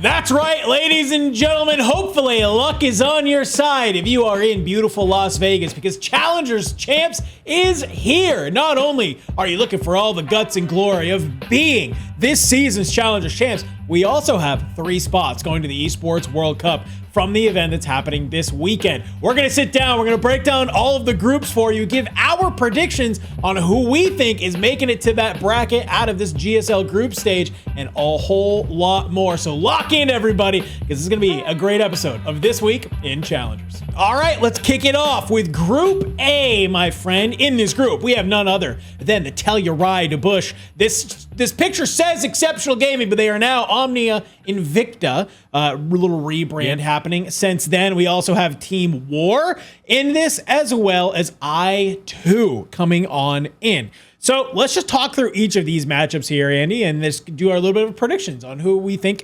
That's right, ladies and gentlemen. Hopefully, luck is on your side if you are in beautiful Las Vegas, because Challengers Champs is here. Not only are you looking for all the guts and glory of being this season's Challengers Champs, we also have 3 spots going to the Esports World Cup from the event that's happening this weekend. We're going to sit down, we're going to break down all of the groups for you, give our predictions on who we think is making it to that bracket out of this GSL group stage, and a whole lot more. So lock in, everybody, because this is going to be a great episode of This Week in Challengers. All right, let's kick it off with Group A, my friend. In this group, we have none other than the Telluride Bush. This picture says Exceptional Gaming, but they are now Omnia Invicta. Little rebrand happening since then. We also have Team War in this, as well as I2 coming on in. So let's just talk through each of these matchups here, Andy, and just do our little bit of predictions on how we think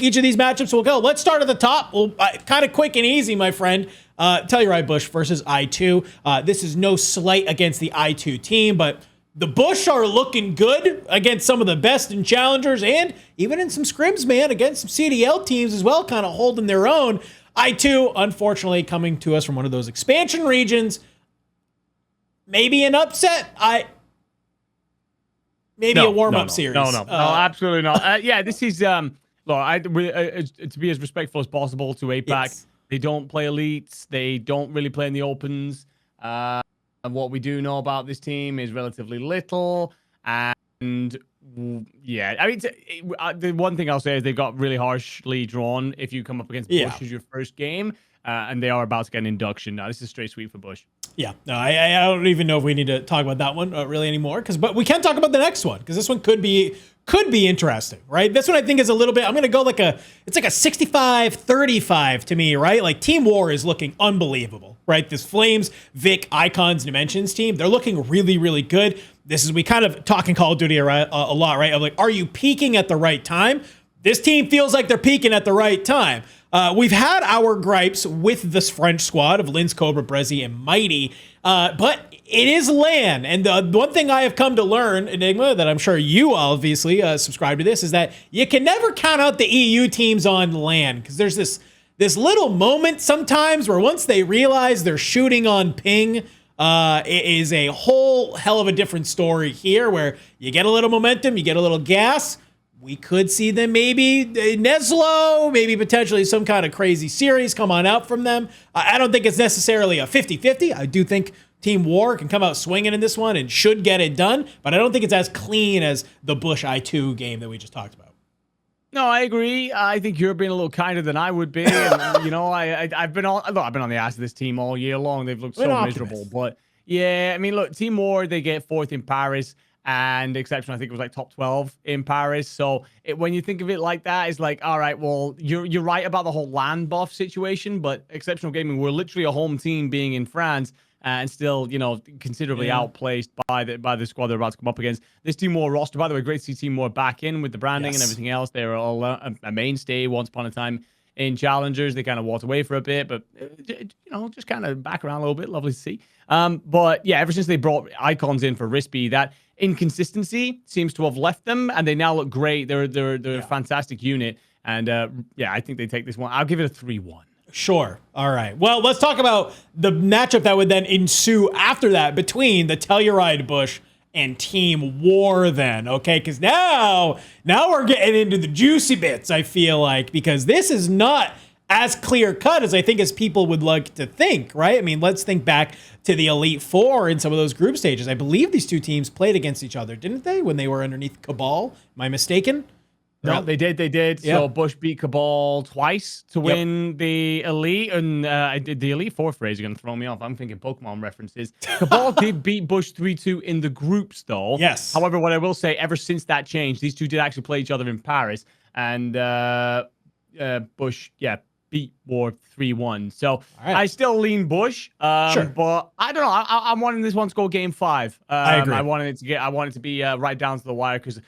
each of these matchups will go. Let's start at the top. Well, kind of quick and easy, my friend. Telluride Bush versus I2. This is no slight against the I2 team, but the Bush are looking good against some of the best in Challengers, and even in some scrims, man, against some CDL teams as well, kind of holding their own. I2, unfortunately, coming to us from one of those expansion regions. Maybe an upset. Maybe a warm-up series. No, absolutely not. Yeah, this is to be as respectful as possible to APAC. Yes. They don't play elites. They don't really play in the opens. And what we do know about this team is relatively little. And yeah, I mean, the one thing I'll say is they've got really harshly drawn if you come up against Bush as your first game. And they are about to get an induction. Now, this is a straight sweep for Bush. Yeah, no, I don't even know if we need to talk about that one really anymore, but we can talk about the next one, because this one could be interesting, right? This one I think is a little bit, I'm going to go it's like a 65-35 to me, right? Like Team War is looking unbelievable, right? This Flames, Vic, Icons, Dimensions team, they're looking really, really good. We kind of talk in Call of Duty a lot, right? Of like, are you peaking at the right time? This team feels like they're peaking at the right time. We've had our gripes with this French squad of Linz, Cobra, Brezzy, and Mighty, but it is LAN. And the one thing I have come to learn, Enigma, that I'm sure you obviously subscribe to this, is that you can never count out the EU teams on LAN, because there's this little moment sometimes where once they realize they're shooting on ping, it is a whole hell of a different story here, where you get a little momentum, you get a little gas. We could see them maybe Neslo, maybe potentially some kind of crazy series come on out from them. I don't think it's necessarily a 50-50. I do think Team War can come out swinging in this one and should get it done, but I don't think it's as clean as the Bush I2 game that we just talked about. No, I agree. I think you're being a little kinder than I would be. And, you know, I've been on the ass of this team all year long. They've looked so miserable. But yeah, I mean, look, Team War, they get 4th in Paris. And Exceptional, I think it was like top 12 in Paris. So when you think of it like that, it's like, all right, well, you're right about the whole land buff situation, but Exceptional Gaming were literally a home team being in France and still, you know, considerably outplaced by the squad they're about to come up against. This Team War roster, by the way, great to see Team War back in with the branding and everything else. They were all a mainstay once upon a time in Challengers. They kind of walked away for a bit, but, you know, just kind of back around a little bit. Lovely to see. But yeah, ever since they brought Icons in for Rispy, that inconsistency seems to have left them, and they now look great. They're a fantastic unit, and I think they take this one. I'll give it a 3-1. Sure. All right. Well, let's talk about the matchup that would then ensue after that between the Telluride Bush and Team War then, okay? Because now we're getting into the juicy bits, I feel like, because this is not as clear-cut as I think as people would like to think, right? I mean, let's think back to the Elite Four in some of those group stages. I believe these two teams played against each other, didn't they, when they were underneath Cabal? Am I mistaken? No, they did. Yep. So Bush beat Cabal twice to win the Elite, and I did the Elite Four phrase. You're going to throw me off. I'm thinking Pokemon references. Cabal did beat Bush 3-2 in the groups, though. Yes. However, what I will say, ever since that change, these two did actually play each other in Paris, and Bush, beat War 3-1. So I still lean Bush, sure. But I don't know. I'm wanting this one to go game 5. I agree. I want it to be right down to the wire, because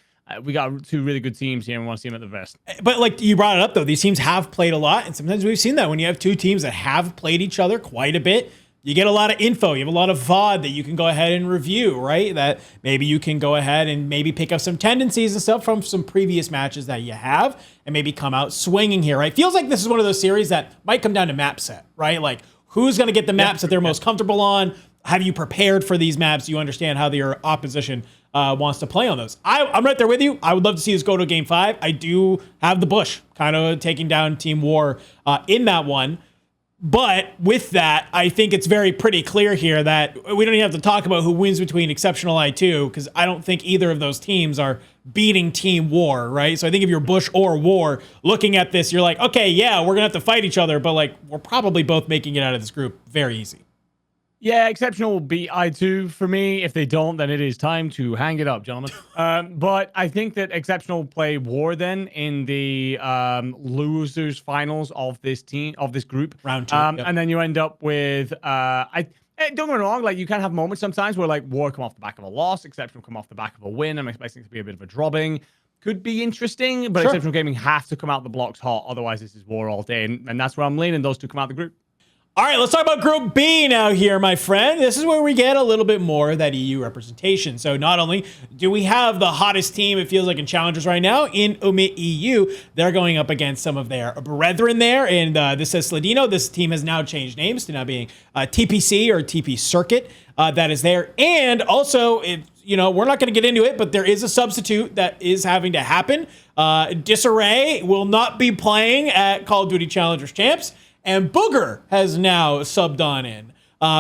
we got 2 really good teams here and we want to see them at the best. But like you brought it up, though, these teams have played a lot, and sometimes we've seen that when you have 2 teams that have played each other quite a bit, you get a lot of info. You have a lot of VOD that you can go ahead and review, right? That maybe you can go ahead and maybe pick up some tendencies and stuff from some previous matches that you have and maybe come out swinging here, right? Feels like this is one of those series that might come down to map set, right? Like who's going to get the maps that they're most comfortable on? Have you prepared for these maps? Do you understand how your opposition wants to play on those? I'm right there with you. I would love to see us go to game 5. I do have the Bush kind of taking down Team War in that one. But with that, I think it's very pretty clear here that we don't even have to talk about who wins between Exceptional I2 because I don't think either of those teams are beating Team War, right? So I think if you're Bush or War looking at this, you're like, okay, yeah, we're going to have to fight each other, but like we're probably both making it out of this group very easy. Yeah, Exceptional will beat I2 for me. If they don't, then it is time to hang it up, gentlemen. But I think that Exceptional will play War then in the losers finals of this group. Round 2. And then you end up with don't get me wrong, like you can have moments sometimes where like War come off the back of a loss, Exceptional come off the back of a win. I'm expecting it to be a bit of a drubbing. Could be interesting, but Exceptional Gaming have to come out the blocks hot. Otherwise, this is War all day. And that's where I'm leaning. Those two come out the group. All right, let's talk about Group B now here, my friend. This is where we get a little bit more of that EU representation. So not only do we have the hottest team, it feels like in Challengers right now, in Omit EU, they're going up against some of their brethren there. And this says Sladino. This team has now changed names to now being TPC or TP Circuit that is there. And also, we're not going to get into it, but there is a substitute that is having to happen. Disarray will not be playing at Call of Duty Challengers Champs. And Booger has now subbed on in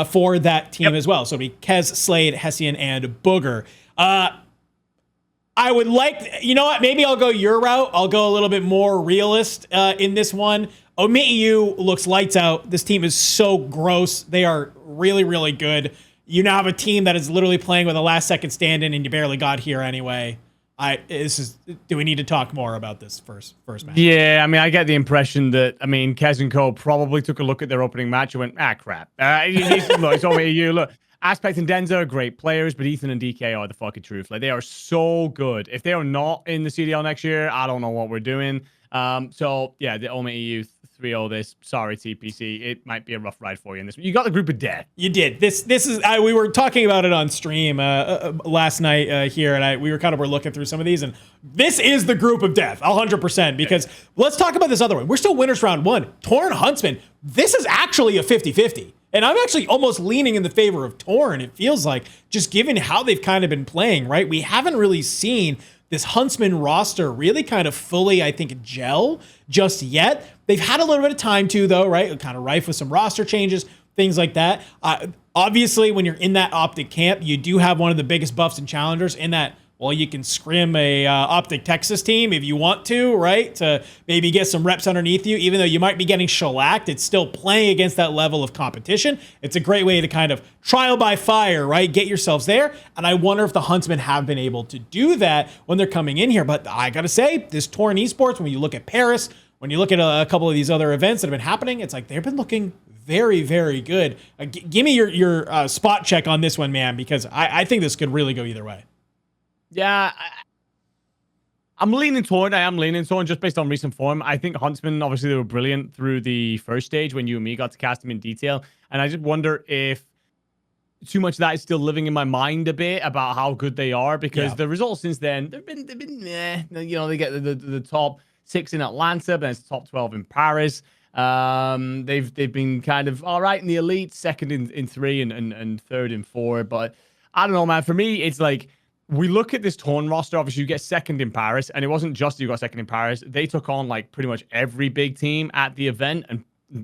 for that team as well. So it'll be Kez, Slade, Hessian, and Booger. I would like, you know what? Maybe I'll go your route. I'll go a little bit more realist in this one. Omit EU looks lights out. This team is so gross. They are really, really good. You now have a team that is literally playing with a last second stand-in, and you barely got here anyway. Do we need to talk more about this first match? Yeah, I mean, I get the impression that, Kez and Co probably took a look at their opening match and went, crap. Look, it's over you. Look, Aspect and Denza are great players, but Ethan and DK are the fucking truth. Like, they are so good. If they are not in the CDL next year, I don't know what we're doing. So, yeah, the Omit EU 3-0 this. Sorry, TPC. It might be a rough ride for you in this one. You got the group of death. You did. This is we were talking about it on stream last night here, and we were looking through some of these, and this is the group of death, 100%, because let's talk about this other one. We're still winners round 1. Torn Huntsman. This is actually a 50-50. And I'm actually almost leaning in the favor of Torn. It feels like, just given how they've kind of been playing, right? We haven't really seen this Huntsman roster really kind of fully, I think, gel just yet. They've had a little bit of time too, though, right? Kind of rife with some roster changes, things like that. Obviously, when you're in that Optic camp, you do have one of the biggest buffs and challengers in that, well, you can scrim a Optic Texas team if you want to, right? To maybe get some reps underneath you. Even though you might be getting shellacked, it's still playing against that level of competition. It's a great way to kind of trial by fire, right? Get yourselves there. And I wonder if the Huntsmen have been able to do that when they're coming in here. But I got to say, this Torn Esports, when you look at Paris, when you look at a couple of these other events that have been happening, it's like they've been looking very, very good. Give me your spot check on this one, man, because I think this could really go either way. Yeah, I'm leaning Torn. I am leaning Torn just based on recent form. I think Huntsman, obviously, they were brilliant through the first stage when you and me got to cast them in detail. And I just wonder if too much of that is still living in my mind a bit about how good they are, because the results since then, they've been they get the top 6 in Atlanta, but then it's the top 12 in Paris. They've been kind of all right in the elite, second in 3 and third in 4. But I don't know, man. For me, it's like, we look at this Torn roster. Obviously, you get second in Paris, and it wasn't just you got second in Paris. They took on like pretty much every big team at the event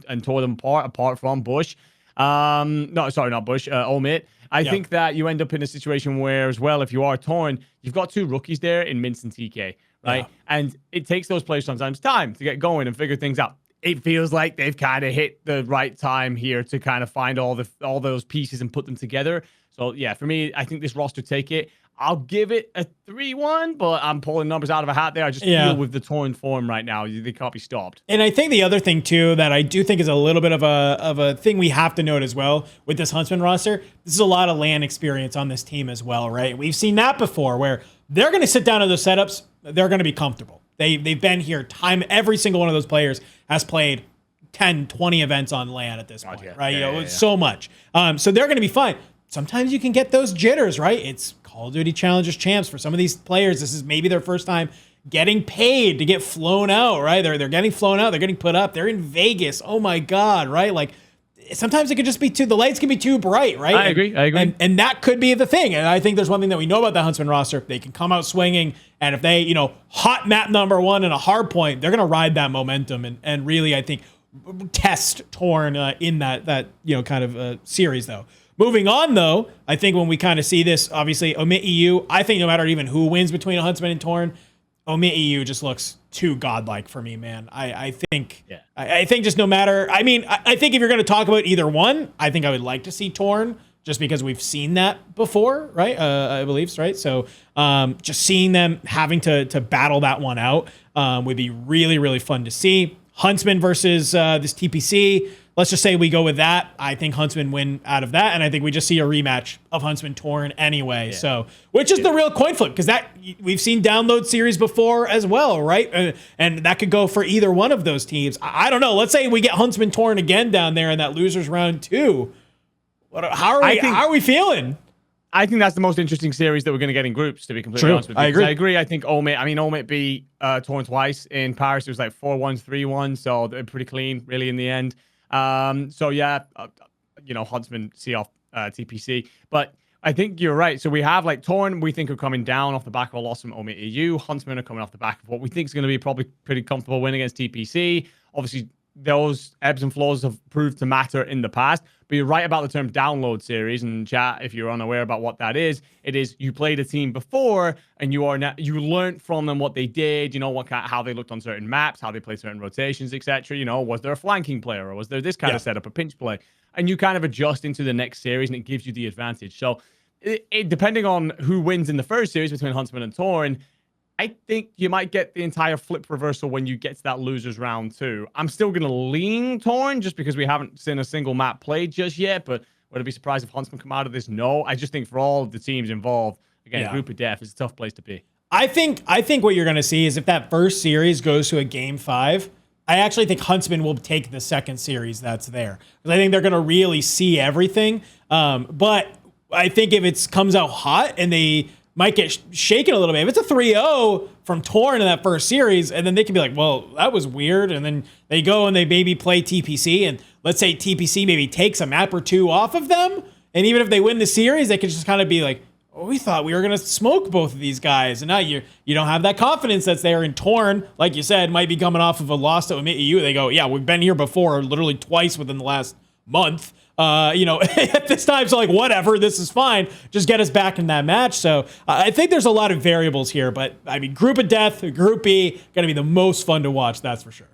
and tore them apart from Bush. Not Bush, Omit. I think that you end up in a situation where, as well, if you are Torn, you've got 2 rookies there in Mince and TK, right? Yeah. And it takes those players sometimes time to get going and figure things out. It feels like they've kind of hit the right time here to kind of find all those pieces and put them together. So yeah, for me, I think this roster take it. I'll give it a 3-1, but I'm pulling numbers out of a hat there. I just feel with the Torn form right now, they can't be stopped. And I think the other thing, too, that I do think is a little bit of a thing we have to note as well with this Huntsman roster, this is a lot of LAN experience on this team as well, right? We've seen that before where they're going to sit down in those setups. They're going to be comfortable. They've been here time. Every single one of those players has played 10, 20 events on LAN at this point, yeah. right? Yeah, so much. So they're going to be fine. Sometimes you can get those jitters, right? It's Call of Duty Challengers Champs. For some of these players, this is maybe their first time getting paid to get flown out, right? They're getting flown out. They're getting put up. They're in Vegas. Oh my God, right? Like, sometimes it could just be the lights can be too bright, right? I agree. And that could be the thing. And I think there's one thing that we know about the Huntsman roster. They can come out swinging. And if they, hot map number 1 and a hard point, they're going to ride that momentum and really, I think, test Torn in that kind of series, though. Moving on, though, I think when we kind of see this, obviously, omit EU. I think no matter even who wins between Huntsman and Torn, omit EU just looks too godlike for me, man. I think just no matter. I mean, I think if you're going to talk about either one, I think I would like to see Torn just because we've seen that before, right? I believe, right? So just seeing them having to battle that one out would be really, really fun to see. Huntsman versus this TPC. Let's just say we go with that. I think Huntsman win out of that, and I think we just see a rematch of Huntsman Torn anyway. Yeah. So, which is the real coin flip, because that we've seen download series before as well, right? And that could go for either one of those teams. I don't know. Let's say we get Huntsman Torn again down there in that losers round 2. How are we feeling? I think that's the most interesting series that we're going to get in groups, to be completely honest with you. I agree. I think Omit beat Torn twice in Paris. It was like 4-1, 3-1, so they're pretty clean, really, in the end. Huntsman see off TPC. But I think you're right. So we have like Torn, we think are coming down off the back of a loss from Omit EU. Huntsman are coming off the back of what we think is going to be probably pretty comfortable win against TPC. Obviously, those ebbs and flows have proved to matter in the past. But you're right about the term download series. And chat, if you're unaware about what that is, it is you played a team before and you learned from them what they did, how they looked on certain maps, how they played certain rotations, etc. Was there a flanking player or was there this kind of setup, a pinch play? And you kind of adjust into the next series and it gives you the advantage. So depending on who wins in the first series between Huntsman and Torn, I think you might get the entire flip reversal when you get to that losers round 2. I'm still going to lean Torn just because we haven't seen a single map played just yet, but would I be surprised if Huntsman come out of this? No. I just think for all of the teams involved, again, group of death is a tough place to be. I think what you're going to see is if that first series goes to a game 5, I actually think Huntsman will take the second series that's there. Because I think they're going to really see everything. But I think if it comes out hot and they might get shaken a little bit. If it's a 3-0 from Torn in that first series, and then they can be like, well, that was weird. And then they go and they maybe play TPC, and let's say TPC maybe takes a map or 2 off of them. And even if they win the series, they could just kind of be like, oh, we thought we were going to smoke both of these guys. And now you don't have that confidence that's there in Torn. Like you said, might be coming off of a loss to Omit EU. They go, yeah, we've been here before, literally twice within the last month. At this time, so like, whatever, this is fine. Just get us back in that match. So I think there's a lot of variables here, but I mean, Group of Death, Group B, going to be the most fun to watch, that's for sure.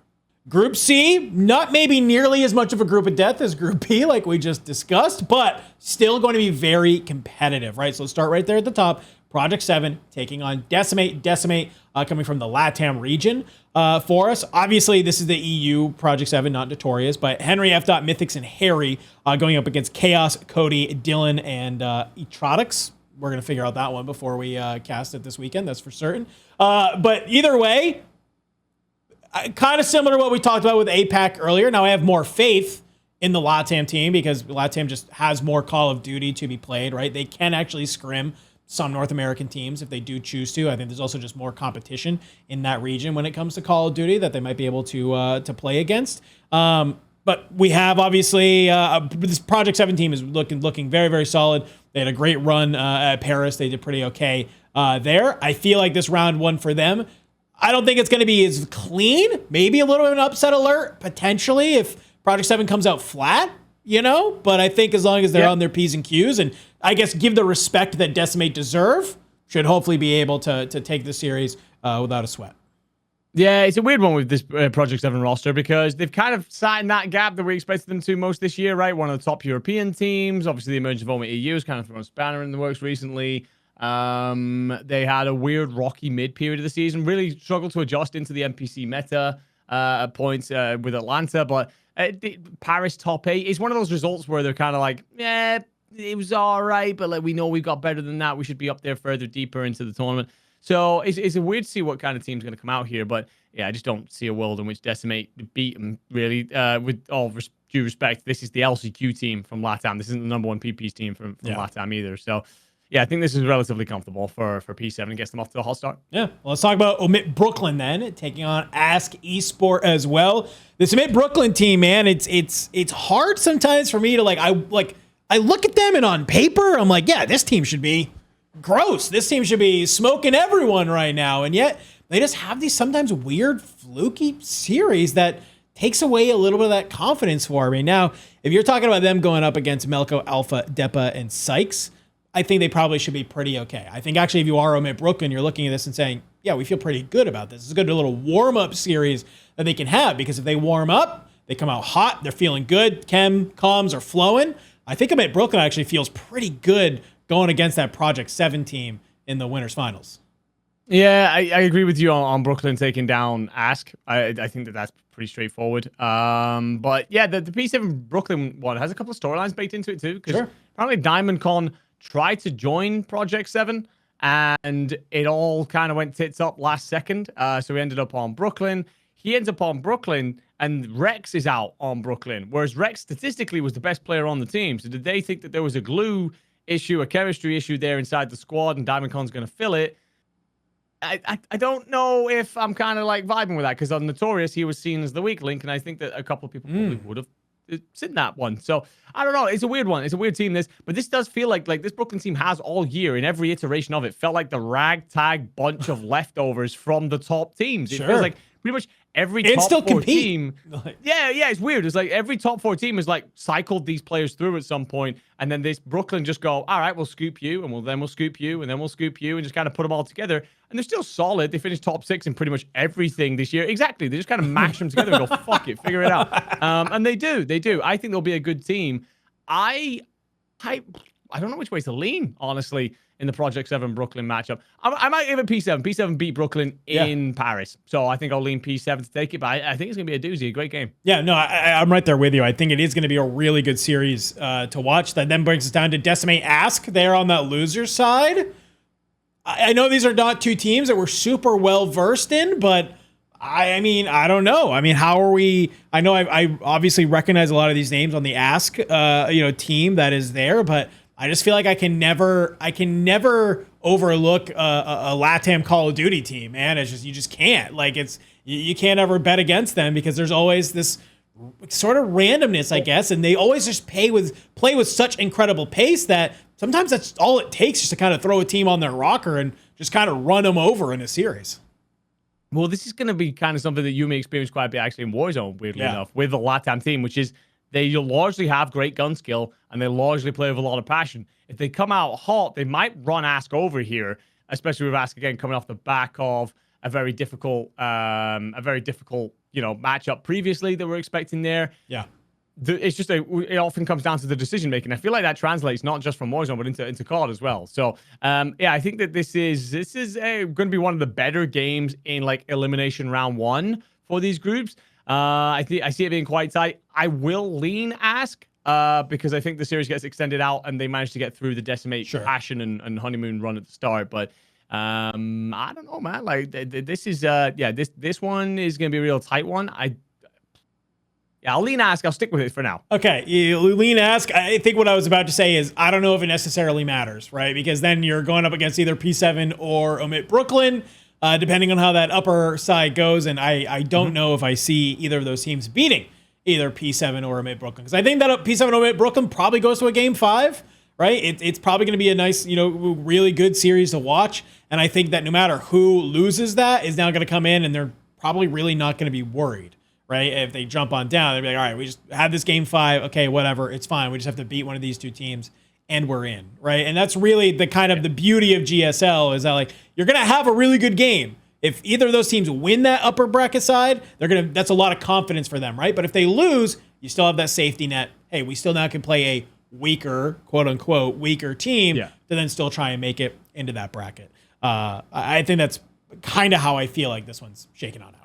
Group C, not maybe nearly as much of a Group of Death as Group B, like we just discussed, but still going to be very competitive, right? So let's start right there at the top. Project 7 taking on Decimate. Decimate coming from the LATAM region for us. Obviously, this is the EU Project 7, not Notorious, but Henry F. Mythics and Harry going up against Chaos, Cody, Dylan, and Etrotix. We're going to figure out that one before we cast it this weekend, that's for certain. But either way, kind of similar to what we talked about with APAC earlier. Now I have more faith in the LATAM team because LATAM just has more Call of Duty to be played, right? They can actually scrim some North American teams if they do choose to. I think there's also just more competition in that region when it comes to Call of Duty that they might be able to play against. But we have obviously this Project 7 team is looking very, very solid. They had a great run at Paris. They did pretty okay there. I feel like this round 1 for them, I don't think it's going to be as clean. Maybe a little bit of an upset alert potentially if Project 7 comes out flat. But I think as long as they're on their P's and Q's and I guess give the respect that Decimate deserve, should hopefully be able to take the series without a sweat. Yeah, it's a weird one with this Project 7 roster because they've kind of sat in that gap that we expected them to most this year, right? One of the top European teams. Obviously, the emergence of Omit EU has kind of thrown a spanner in the works recently. They had a weird rocky mid-period of the season, really struggled to adjust into the NPC meta at points with Atlanta, but Paris top 8 is one of those results where they're kind of like, yeah, it was all right, but like we know we've got better than that. We should be up there further deeper into the tournament. So it's weird to see what kind of team's going to come out here, but yeah, I just don't see a world in which Decimate beat them, really. With all due respect, this is the LCQ team from LATAM. This isn't the number one PP's team from LATAM either. So, yeah, I think this is relatively comfortable for P7 and gets them off to a hot start. Yeah, well, let's talk about Omit Brooklyn then, taking on Ask Esport as well. This Omit Brooklyn team, man, it's hard sometimes for me to I look at them and on paper, I'm like, yeah, this team should be gross. This team should be smoking everyone right now, and yet they just have these sometimes weird, fluky series that takes away a little bit of that confidence for me. Now, if you're talking about them going up against Melco, Alpha, Depa, and Sykes, I think they probably should be pretty okay. I think actually if you are Omit Brooklyn, you're looking at this and saying, yeah, we feel pretty good about this. It's a good little warm-up series that they can have, because if they warm up, they come out hot, they're feeling good, comms are flowing. I think Omit Brooklyn actually feels pretty good going against that Project 7 team in the winners finals. Yeah, I agree with you on Brooklyn taking down Ask. I think that's pretty straightforward. But yeah, the P7 Brooklyn one has a couple of storylines baked into it too, because apparently DiamondCon tried to join Project 7 and it all kind of went tits up last second. So we ended up on Brooklyn. He ends up on Brooklyn and Rex is out on Brooklyn, whereas Rex statistically was the best player on the team. So did they think that there was a glue issue, a chemistry issue there inside the squad, and DiamondCon's going to fill it? I don't know if I'm kind of vibing with that, because on Notorious he was seen as the weak link, and I think that a couple of people probably would have seen that one. So I don't know. It's a weird one. It's a weird team, but this does feel like this Brooklyn team has all year, in every iteration of it, felt like the ragtag bunch of leftovers from the top teams. It feels like pretty much every top four team. Yeah, it's weird. It's like every top four team has cycled these players through at some point, and then this Brooklyn just go, all right, we'll scoop you, and we'll scoop you, and then we'll scoop you, and just kind of put them all together. And they're still solid. They finished top 6 in pretty much everything this year. Exactly. They just kind of mash them together and go, fuck it, figure it out. And they do. I think they'll be a good team. I don't know which way to lean, honestly, in the Project 7 Brooklyn matchup. I might give it P7. P7 beat Brooklyn in Paris. So I think I'll lean P7 to take it, but I think it's going to be a doozy, a great game. Yeah, no, I'm right there with you. I think it is going to be a really good series to watch. That then brings us down to Decimate Ask. They're on that loser side. I know these are not two teams that we're super well versed in, but I mean, I don't know. I mean, how are we? I know I obviously recognize a lot of these names on the Ask, team that is there, but I just feel like I can never overlook a LATAM Call of Duty team, man. It's just, you just can't. You can't ever bet against them, because there's always this sort of randomness, I guess, and they always just play with such incredible pace that sometimes that's all it takes, just to kind of throw a team on their rocker and just kind of run them over in a series. Well, this is going to be kind of something that you may experience quite a bit actually in Warzone, weirdly enough, with the LATAM team, which is they largely have great gun skill and they largely play with a lot of passion. If they come out hot, they might run Ask over here, especially with Ask again coming off the back of a very difficult matchup previously that we're expecting there. Yeah. It's just it often comes down to the decision making. I feel like that translates not just from Warzone but into COD as well. So I think that this is going to be one of the better games in elimination round 1 for these groups. I see it being quite tight. I will lean Ask because I think the series gets extended out and they manage to get through the Decimate passion and honeymoon run at the start. But I don't know, man. This is this one is going to be a real tight one. I'll lean Ask. I'll stick with it for now. Okay, you lean Ask. I think what I was about to say is I don't know if it necessarily matters, right? Because then you're going up against either P7 or Omit Brooklyn, depending on how that upper side goes. And I don't know if I see either of those teams beating either P7 or Omit Brooklyn. Because I think that P7 or Omit Brooklyn probably goes to a game 5, right? It's probably going to be a nice, really good series to watch. And I think that no matter who loses that is now going to come in and they're probably really not going to be worried. Right? If they jump on down, they'll be like, all right, we just had this game 5. Okay, whatever. It's fine. We just have to beat one of these two teams and we're in. Right? And that's really the kind of the beauty of GSL is that you're going to have a really good game. If either of those teams win that upper bracket side, that's a lot of confidence for them, right? But if they lose, you still have that safety net. Hey, we still now can play a weaker, quote unquote, weaker team to then still try and make it into that bracket. I think that's kind of how I feel like this one's shaking on out.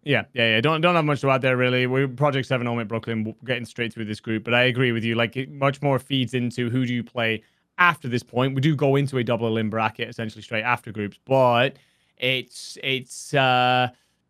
Yeah. Don't have much to add there, really. We're Project 7 Omit Brooklyn getting straight through this group, but I agree with you. It much more feeds into who do you play after this point. We do go into a double elim bracket essentially straight after groups, but it's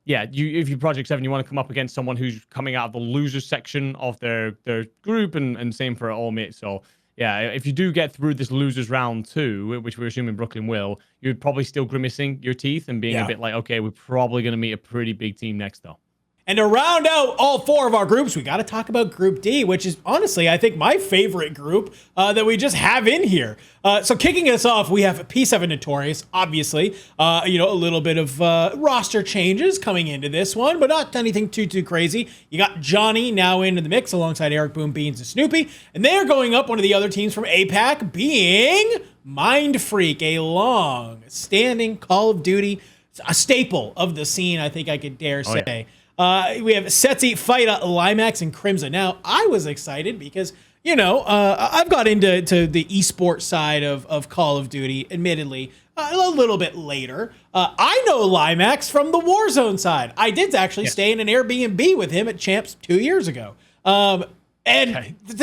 yeah, if you Project 7, you want to come up against someone who's coming out of the loser section of their group, and same for All Mate. So yeah, if you do get through this losers round 2, which we're assuming Brooklyn will, you're probably still grimacing your teeth and being a bit like, okay, we're probably going to meet a pretty big team next though. And to round out all 4 of our groups, we got to talk about Group D, which is honestly, I think, my favorite group that we just have in here. So kicking us off, we have P7 Notorious, obviously. A little bit of roster changes coming into this one, but not anything too crazy. You got Johnny now into the mix alongside Eric Boom Beans and Snoopy, and they're going up one of the other teams from APAC, being Mind Freak, a long-standing Call of Duty, a staple of the scene, I think I could dare say. Yeah. We have Setzi, Fighta, Limax, and Crimson. Now, I was excited because, I've got into the esports side of Call of Duty, admittedly, a little bit later. I know Limax from the Warzone side. I did actually stay in an Airbnb with him at Champs 2 years ago. To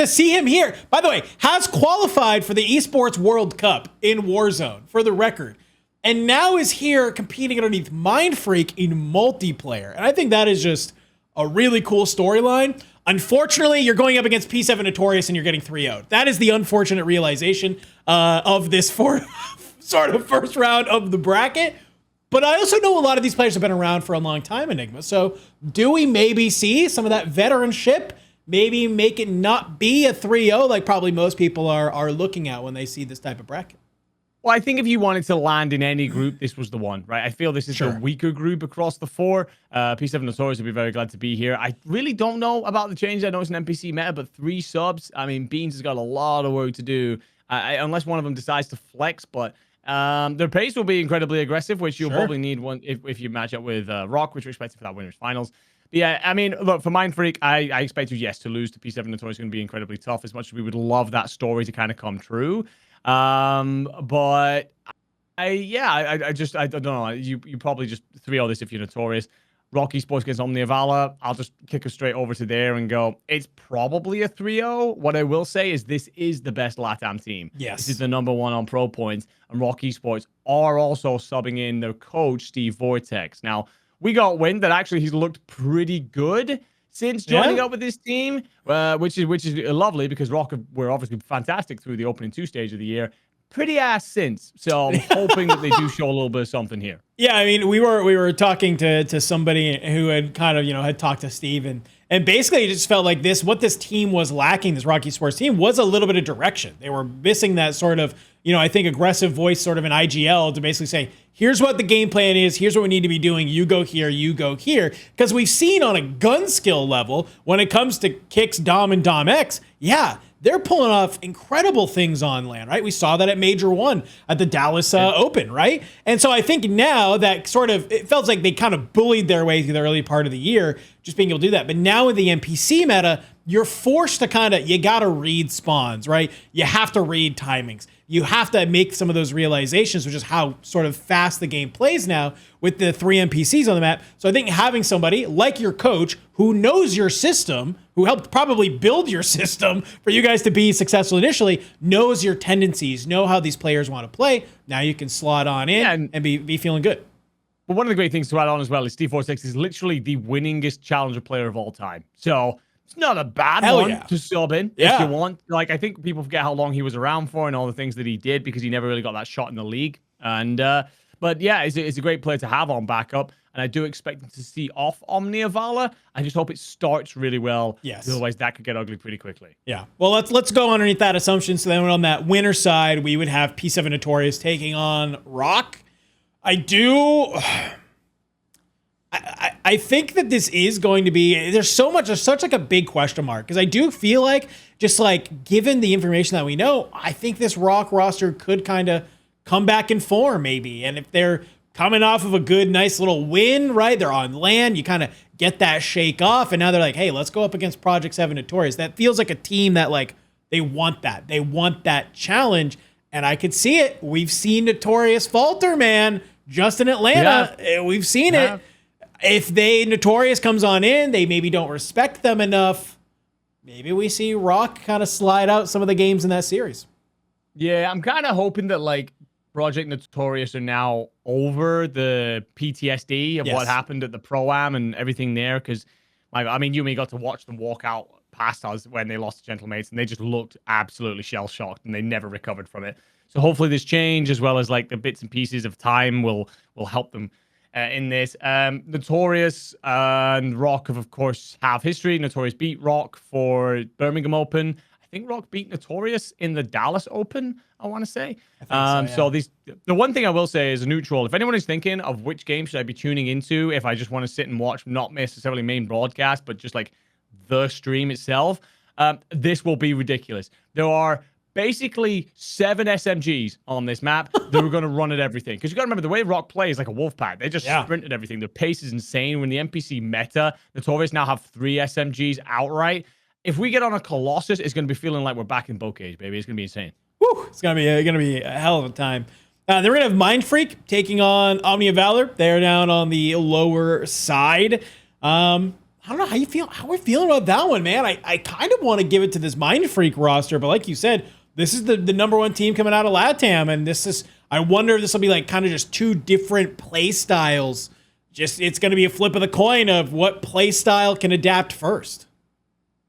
see him here, by the way, has qualified for the Esports World Cup in Warzone, for the record. And now is here competing underneath Mind Freak in multiplayer. And I think that is just a really cool storyline. Unfortunately, you're going up against P7 Notorious and you're getting 3-0'd. That is the unfortunate realization of this sort of first round of the bracket. But I also know a lot of these players have been around for a long time, Enigma. So do we maybe see some of that veteranship maybe make it not be a 3-0 like probably most people are looking at when they see this type of bracket? Well, I think if you wanted to land in any group, this was the one, right? I feel this is the weaker group across the 4. P7 Notorious would be very glad to be here. I really don't know about the change. I know it's an NPC meta, but 3 subs. I mean, Beans has got a lot of work to do, unless one of them decides to flex. But their pace will be incredibly aggressive, which you'll probably need one if you match up with Rock, which we're expecting for that winners finals. But yeah, I mean, look, for Mind Freak, I expect you, to lose to P7 Notorious is going to be incredibly tough, as much as we would love that story to kind of come true. But I don't know. You probably just 3-0 this if you're Notorious. Rock Esports against Omniavala. I'll just kick us straight over to there and go, it's probably a 3-0. What I will say is this is the best LATAM team. Yes. This is the number 1 on pro points, and Rock Esports are also subbing in their coach, Steve Vortex. Now, we got wind that actually he's looked pretty good since joining up with this team, which is lovely because Rock were obviously fantastic through the opening 2 stages of the year. Pretty ass since. So I'm hoping that they do show a little bit of something here. Yeah, I mean, we were talking to somebody who had kind of, had talked to Steve, and basically it just felt like what this team was lacking, this Rock Esports team, was a little bit of direction. They were missing that sort of, I think aggressive voice sort of in IGL to basically say, here's what the game plan is, here's what we need to be doing, you go here, you go here. Because we've seen on a gun skill level, when it comes to Kicks, Dom, and Dom X, they're pulling off incredible things on LAN, right? We saw that at Major 1 at the Dallas Open, right? And so I think now that sort of, it felt like they kind of bullied their way through the early part of the year, just being able to do that. But now in the NPC meta, you're forced to you got to read spawns, right? You have to read timings. You have to make some of those realizations, which is how sort of fast the game plays now with the 3 NPCs on the map. So I think having somebody like your coach who knows your system, who helped probably build your system for you guys to be successful initially, knows your tendencies, know how these players want to play. Now you can slot on in and be feeling good. But one of the great things to add on as well is Steve Vortex is literally the winningest challenger player of all time. So it's not a bad one to sub in if you want. Like, I think people forget how long he was around for and all the things that he did because he never really got that shot in the league. And but yeah, it's a great player to have on backup. And I do expect him to see off Omniavala. I just hope it starts really well. Yes. Otherwise, that could get ugly pretty quickly. Yeah. Well, let's go underneath that assumption. So then on that winner side, we would have P7 Notorious taking on Rock. I think that this is going to be, there's such like a big question mark, because I do feel like, just like given the information that we know, I think this Rock roster could kind of come back in form maybe. And if they're coming off of a good, nice little win, right? They're on land, you kind of get that shake off, and now they're like, hey, let's go up against Project 7 Notorious. That feels like a team that like, they want that challenge, and I could see it. We've seen Notorious falter, man, just in Atlanta. Yeah. We've seen it. If Notorious comes on in, they maybe don't respect them enough. Maybe we see Rock kind of slide out some of the games in that series. Yeah, I'm kind of hoping that like Project Notorious are now over the PTSD of what happened at the Pro-Am and everything there. Because, I mean, you and me got to watch them walk out past us when they lost to Gentlemates, and they just looked absolutely shell-shocked, and they never recovered from it. So hopefully this change, as well as like the bits and pieces of time, will help them in this. Notorious and Rock, of course, have history. Notorious beat Rock for Birmingham Open. I think Rock beat Notorious in the Dallas Open, I want to say. So the one thing I will say is a neutral. If anyone is thinking of which game should I be tuning into, if I just want to sit and watch, not necessarily main broadcast, but just like the stream itself, this will be ridiculous. There are basically 7 SMGs on this map that are going to run at everything. Because you got to remember, the way Rock plays like a wolf pack. They just sprint at everything. Their pace is insane. When the NPC meta, Notorious now have 3 SMGs outright. If we get on a Colossus, it's going to be feeling like we're back in Bocage, baby. It's going to be insane. Woo! It's going to be a hell of a time. Then we're going to have Mind Freak taking on Omni of Valor. They're down on the lower side. I don't know how you feel. How we're feeling about that one, man. I kind of want to give it to this Mind Freak roster, but like you said, this is the number 1 team coming out of LATAM, and I wonder if this will be like kind of just 2 different play styles. It's going to be a flip of the coin of what play style can adapt first.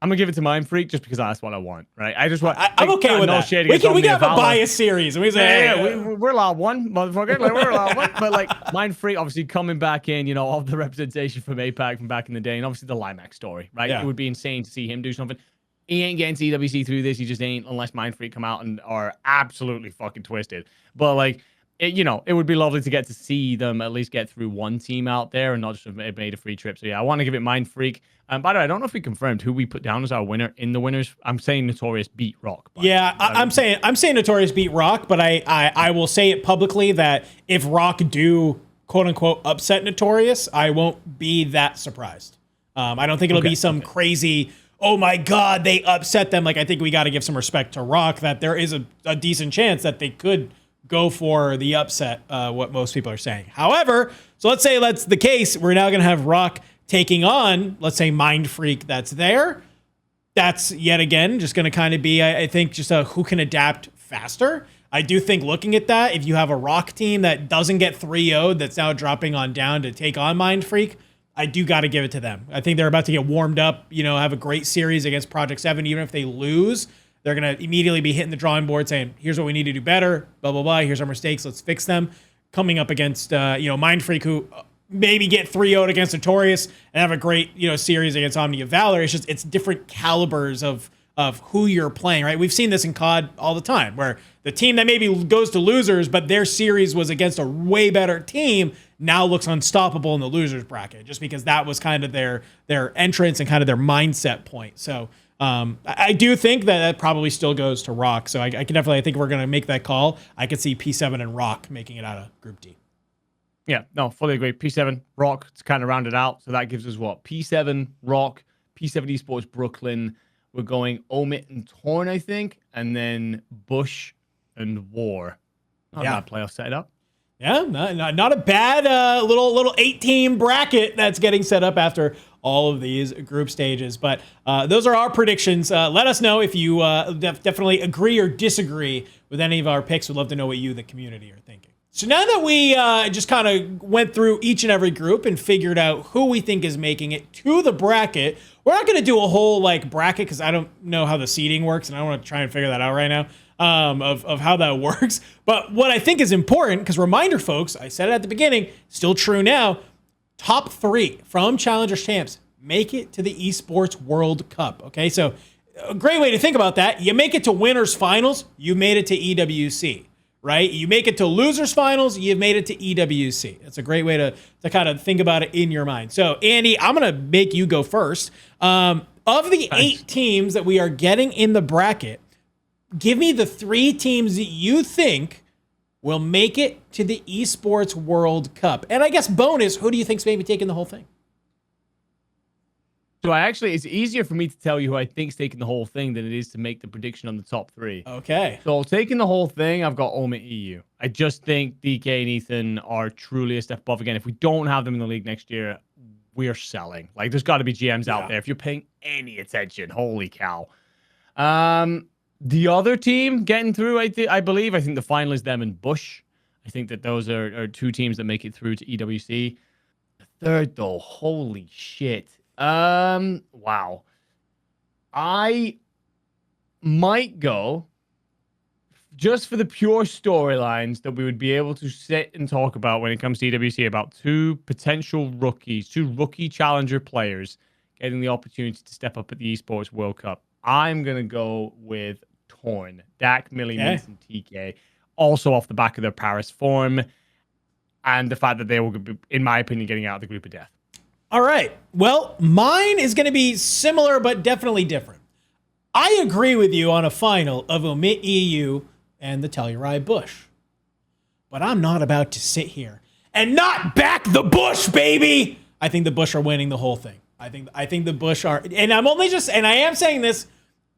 I'm gonna give it to Mind Freak just because that's what I want, right? I just want. I'm okay with that. We can have a bias series, and we say, we're allowed one, motherfucker. Like, we're allowed one. But like Mind Freak, obviously coming back in, you know, all the representation from APAC from back in the day, and obviously the Limac story, right? It would be insane to see him do something. He ain't getting to EWC through this. He just ain't, unless Mind Freak come out and are absolutely fucking twisted. But like, it would be lovely to get to see them at least get through one team out there and not just have made a free trip. So yeah, I want to give it Mind Freak. By the way, I don't know if we confirmed who we put down as our winner in the winners. I'm saying Notorious beat Rock. Yeah, I'm saying Notorious beat Rock, but I will say it publicly that if Rock do quote unquote upset Notorious, I won't be that surprised. I don't think it'll be some crazy, oh my God, they upset them. Like, I think we got to give some respect to Rock, that there is a decent chance that they could go for the upset, what most people are saying. However, so let's say that's the case. We're now going to have Rock taking on, let's say, Mind Freak that's there. That's, yet again, just going to kind of be, I think, just who can adapt faster. I do think looking at that, if you have a Rock team that doesn't get 3-0'd, that's now dropping on down to take on Mind Freak, I do got to give it to them. I think they're about to get warmed up, have a great series against Project 7. Even if they lose, they're going to immediately be hitting the drawing board saying, here's what we need to do better, blah, blah, blah. Here's our mistakes. Let's fix them. Coming up against, Mind Freak, who maybe get 3-0'd against Notorious and have a great, series against Omni of Valor. It's just, it's different calibers of who you're playing, right? We've seen this in COD all the time, where the team that maybe goes to losers, but their series was against a way better team, now looks unstoppable in the losers bracket, just because that was kind of their entrance and kind of their mindset point. So I do think that probably still goes to Rock. So I can definitely, I think we're going to make that call. I could see P7 and Rock making it out of Group D. Yeah, no, fully agree. P7, Rock, to kind of round it out. So that gives us what? P7, Rock, P7 Esports, Brooklyn. We're going Omit and Torn, I think. And then Bush and War. Not a bad playoff setup. Yeah, not a bad little 8-team bracket that's getting set up after all of these group stages. But those are our predictions. Let us know if you definitely agree or disagree with any of our picks. We'd love to know what you, the community, are thinking. So now that we just kind of went through each and every group and figured out who we think is making it to the bracket, we're not going to do a whole bracket because I don't know how the seeding works, and I want to try and figure that out right now of how that works. But what I think is important, because reminder, folks, I said it at the beginning, still true now, top 3 from Challengers Champs make it to the Esports World Cup. Okay, so a great way to think about that, you make it to winners finals, you made it to EWC. Right? You make it to losers finals, you've made it to EWC. That's a great way to kind of think about it in your mind. So, Andy, I'm going to make you go first. Of the 8 teams that we are getting in the bracket, give me the 3 teams that you think will make it to the Esports World Cup. And I guess bonus, who do you think's maybe taking the whole thing? So it's easier for me to tell you who I think's taking the whole thing than it is to make the prediction on the top 3. Okay. So taking the whole thing, I've got Omit EU. I just think DK and Ethan are truly a step above. Again, if we don't have them in the league next year, we're selling. There's got to be GMs out there. If you're paying any attention, holy cow. The other team getting through, I think the final is them and Bush. I think that those are two teams that make it through to EWC. The third, though, holy shit. Wow. I might go just for the pure storylines that we would be able to sit and talk about when it comes to EWC about two potential rookies, two rookie challenger players getting the opportunity to step up at the Esports World Cup. I'm going to go with Torn, Dak, Millie, Mince, and TK. Also off the back of their Paris form and the fact that they will be, in my opinion, getting out of the group of death. All right. Well, mine is going to be similar, but definitely different. I agree with you on a final of Omit EU and the Telluride Bush. But I'm not about to sit here and not back the Bush, baby. I think the Bush are winning the whole thing. I think the Bush are, and I am saying this,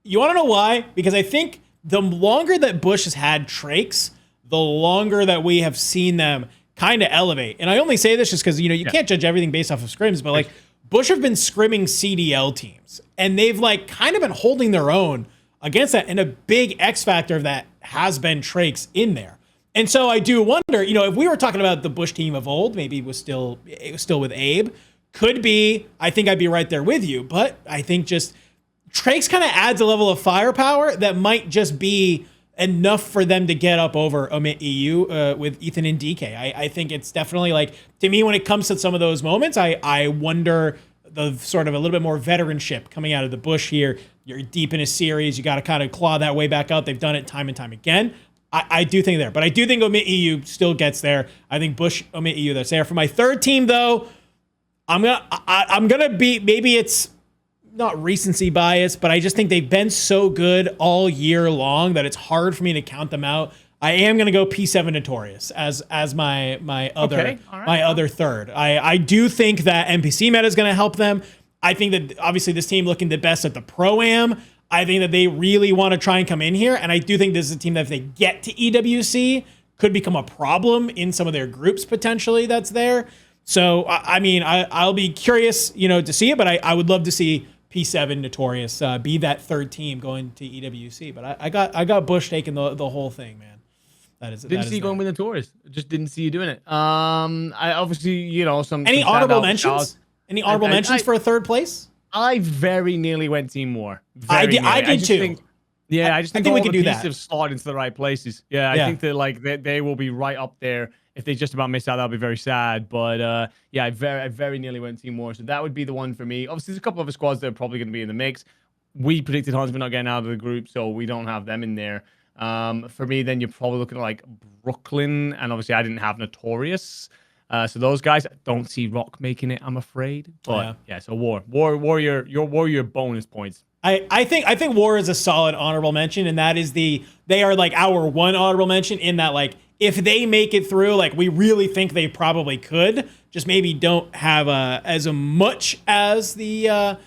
you want to know why? Because I think the longer that Bush has had Trakes, the longer that we have seen them kind of elevate. And I only say this just because, you can't judge everything based off of scrims, but like Bush have been scrimming CDL teams and they've like kind of been holding their own against that. And a big X factor of that has been Trakes in there. And so I do wonder, if we were talking about the Bush team of old, maybe it was still with Abe, could be, I think I'd be right there with you. But I think just Trakes kind of adds a level of firepower that might just be enough for them to get up over Omit EU with Ethan and DK. I think it's definitely like, to me, when it comes to some of those moments, I wonder the sort of a little bit more veteranship coming out of the Bush here. You're deep in a series. You got to kind of claw that way back out. They've done it time and time again. I do think there, but I do think Omit EU still gets there. I think Bush, Omit EU, that's there. For my third team, though, I'm gonna be, maybe it's not recency bias, but I just think they've been so good all year long that it's hard for me to count them out. I am gonna go P7 Notorious as my other third. I do think that NPC meta is gonna help them. I think that obviously this team looking the best at the Pro-Am. I think that they really want to try and come in here, and I do think this is a team that if they get to EWC could become a problem in some of their groups potentially that's there. So, I mean, I'll be curious, to see it, but I would love to see P7 Notorious be that third team going to EWC. But I got Bush taking the whole thing, man. Didn't see you going with Notorious. Just didn't see you doing it. I obviously, any honorable mentions? Any honorable mentions for a third place? I very nearly went Team War. I did too. I just think we can do that. Have slotted into the right places. Yeah, I think that they will be right up there. If they just about miss out, that'll be very sad. But I very nearly went Team War, so that would be the one for me. Obviously, there's a couple of squads that are probably going to be in the mix. We predicted Huntsman not getting out of the group, so we don't have them in there. For me, then you're probably looking at like Brooklyn, and obviously I didn't have Notorious. So those guys, I don't see Rock making it, I'm afraid. But so Warrior, your Warrior bonus points. I think War is a solid honorable mention, and that is they are like our one honorable mention in that, like, if they make it through, like, we really think they probably could, just maybe don't have as much as the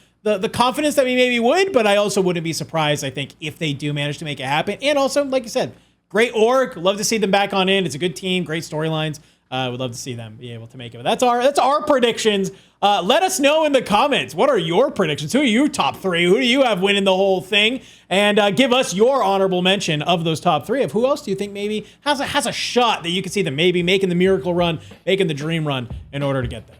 confidence that we maybe would, but I also wouldn't be surprised, I think, if they do manage to make it happen. And also, like you said, great org, love to see them back on in. It's a good team, great storylines. Would love to see them be able to make it. But that's our predictions. Let us know in the comments. What are your predictions? Who are you top three? Who do you have winning the whole thing? And give us your honorable mention of those top three. Of who else do you think maybe has a shot that you can see them maybe making the miracle run, making the dream run in order to get there.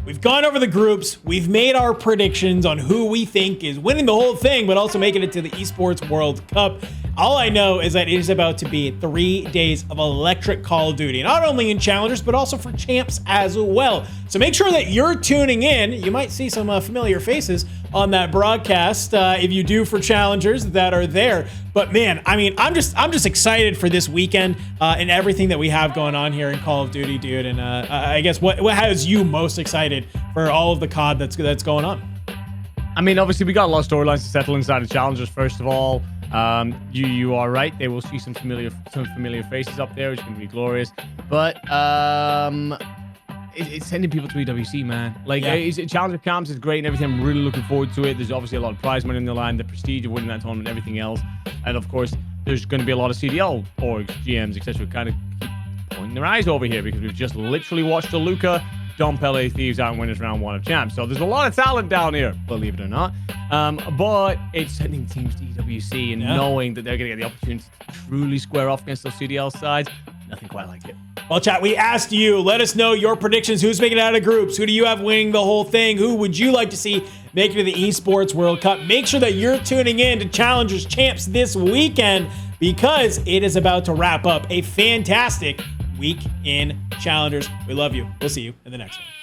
We've gone over the groups. We've made our predictions on who we think is winning the whole thing, but also making it to the Esports World Cup. All I know is that it is about to be 3 days of electric Call of Duty, not only in Challengers, but also for Champs as well. So make sure that you're tuning in. You might see some familiar faces on that broadcast if you do for Challengers that are there. But man, I mean, I'm just excited for this weekend and everything that we have going on here in Call of Duty, dude. And I guess what has you most excited for all of the COD that's going on? I mean, obviously we got a lot of storylines to settle inside the Challengers. First of all, you are right. They will see some familiar faces up there, which is going to be glorious. But it's sending people to EWC, man. Like, Challenger Camps is great and everything. I'm really looking forward to it. There's obviously a lot of prize money in the line, the prestige of winning that tournament, and everything else. And of course, there's going to be a lot of CDL orgs, GMs, etc. kind of keep pointing their eyes over here because we've just literally watched DeLuca dump LA Thieves out and winners round 1 of Champs. So there's a lot of talent down here, believe it or not. But it's sending teams to EWC and knowing that they're going to get the opportunity to truly square off against those CDL sides. Nothing quite like it. Well, chat, we asked you. Let us know your predictions. Who's making it out of groups? Who do you have winning the whole thing? Who would you like to see make it to the Esports World Cup? Make sure that you're tuning in to Challengers Champs this weekend because it is about to wrap up a fantastic week in Challengers. We love you. We'll see you in the next one.